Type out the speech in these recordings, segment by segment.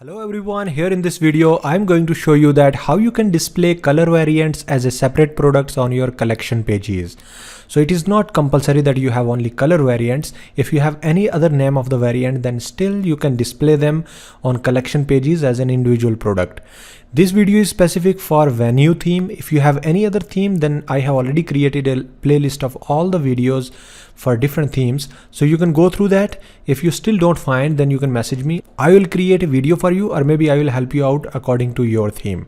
Hello everyone, here in this video I'm going to show you that how you can display color variants as a separate products on your collection pages. So it is not compulsory that you have only color variants. If you have any other name of the variant, then still you can display them on collection pages as an individual product. This video is specific for venue theme. If you have any other theme, then I have already created a playlist of all the videos for different themes, so you can go through that. If you still don't find, then you can message me. I will create a video for you, or maybe I will help you out according to your theme.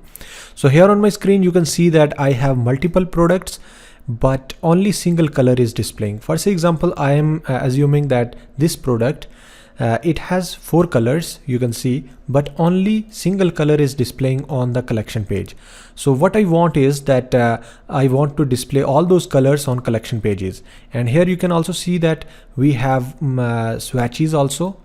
So here on my screen you can see that I have multiple products, but only single color is displaying. For example, I am assuming that this product it has 4 colors, you can see, but only single color is displaying on the collection page. So what I want is that I want to display all those colors on collection pages. And here you can also see that we have swatches also.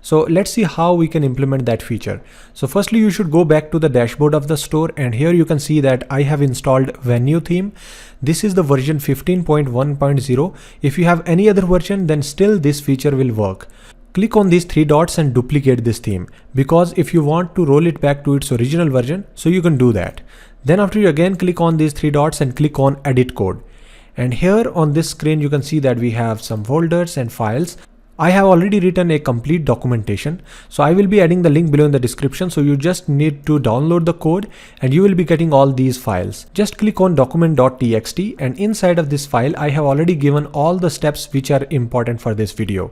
So let's see how we can implement that feature. So firstly, you should go back to the dashboard of the store, and here you can see that I have installed venue theme. This is the version 15.1.0. If you have any other version, then still this feature will work. Click on these 3 dots and duplicate this theme, because if you want to roll it back to its original version, so you can do that. Then after you again click on these 3 dots and click on edit code. And here on this screen you can see that we have some folders and files. I have already written a complete documentation, so I will be adding the link below in the description. So you just need to download the code and you will be getting all these files. Just click on document.txt, and inside of this file I have already given all the steps which are important for this video.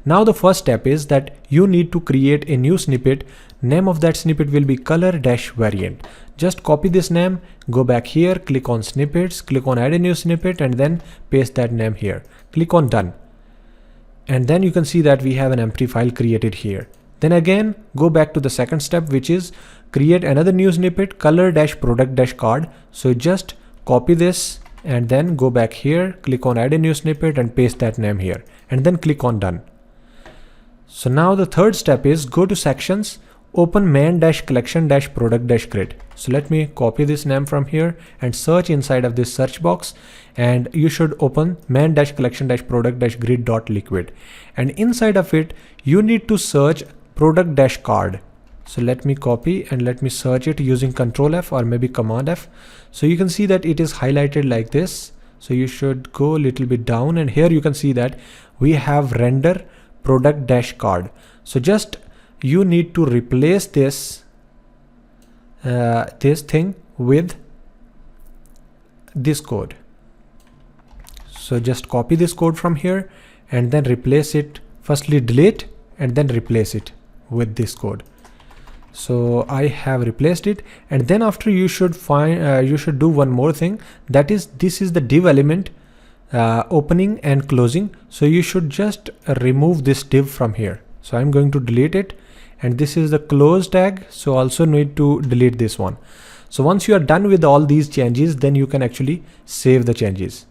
Now the first step is that you need to create a new snippet. Name of that snippet will be color-variant. Just copy this name, go back here, click on snippets, click on add a new snippet, and then paste that name here. Click on done. And then you can see that we have an empty file created here. Then again go back to the second step, which is create another new snippet, color-product-card. So just copy this and then go back here, click on add a new snippet and paste that name here, and then click on done. So now the third step is go to sections, open main-collection-product-grid. So let me copy this name from here and search inside of this search box, and you should open main-collection-product-grid.liquid, and inside of it you need to search product-card. So let me copy and let me search it using Ctrl F or maybe Command F. So you can see that it is highlighted like this. So you should go a little bit down, and here you can see that we have render product-card. So just you need to replace this thing with this code. So just copy this code from here and then replace it. Firstly delete and then replace it with this code. So I have replaced it, and then after you should find you should do one more thing, that is this is the div element opening and closing. So you should just remove this div from here. So I'm going to delete it, and this is the close tag, so also need to delete this one. So once you are done with all these changes, then you can actually save the changes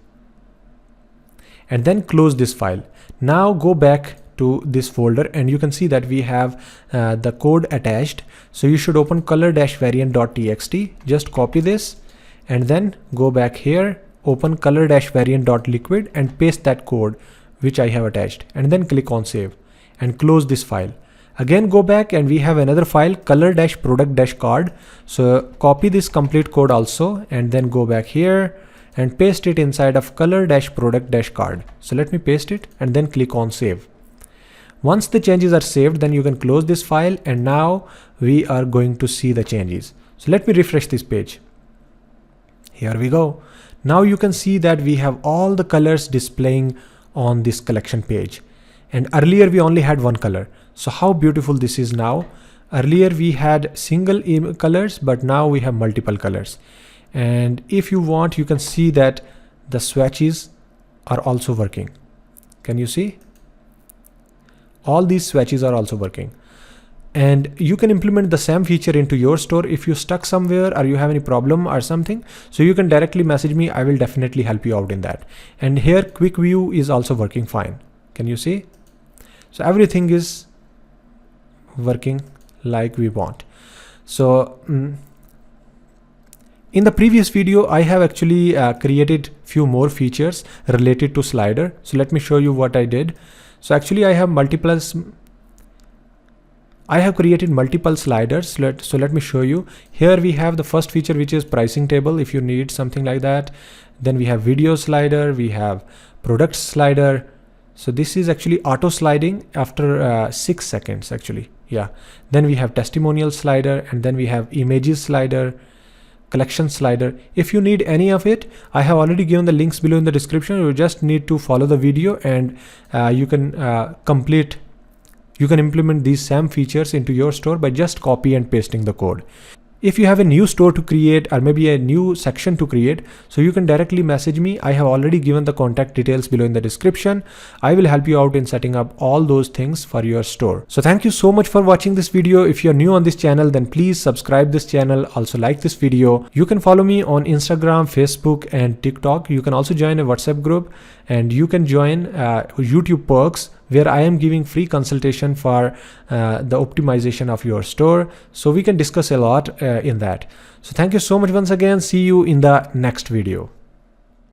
and then close this file. Now go back to this folder and you can see that we have the code attached. So you should open color-variant.txt, just copy this and then go back here, open color-variant.liquid and paste that code which I have attached, and then click on save and close this file. Again go back and we have another file, color-product-card. So copy this complete code also and then go back here and paste it inside of color-product-card. So let me paste it and then click on save. Once the changes are saved, then you can close this file, and now we are going to see the changes. So let me refresh this page. Here we go. Now you can see that we have all the colors displaying on this collection page. And earlier we only had one color. So how beautiful this is now. Earlier we had single colors, but now we have multiple colors. And if you want, you can see that the swatches are also working. Can you see? All these swatches are also working. And you can implement the same feature into your store. If you're stuck somewhere or you have any problem or something, so you can directly message me. I will definitely help you out in that. And here quick view is also working fine. Can you see? So everything is working like we want. So in the previous video I have actually created few more features related to slider. So let me show you what I did. So actually I have multiple I have created multiple sliders. So let me show you. Here we have the first feature, which is pricing table if you need something like that. Then we have video slider, we have product slider. So this is actually auto sliding after 6 seconds actually. Yeah. Then we have testimonial slider, and then we have images slider, collection slider. If you need any of it, I have already given the links below in the description. You just need to follow the video, and you can implement these same features into your store by just copy and pasting the code. If you have a new store to create, or maybe a new section to create, so you can directly message me. I have already given the contact details below in the description. I will help you out in setting up all those things for your store. So thank you so much for watching this video. If you're new on this channel, then please subscribe this channel. Also like this video. You can follow me on Instagram, Facebook, and TikTok. You can also join a WhatsApp group, and you can join YouTube perks, where I am giving free consultation for the optimization of your store. So we can discuss a lot in that. So thank you so much once again. See you in the next video.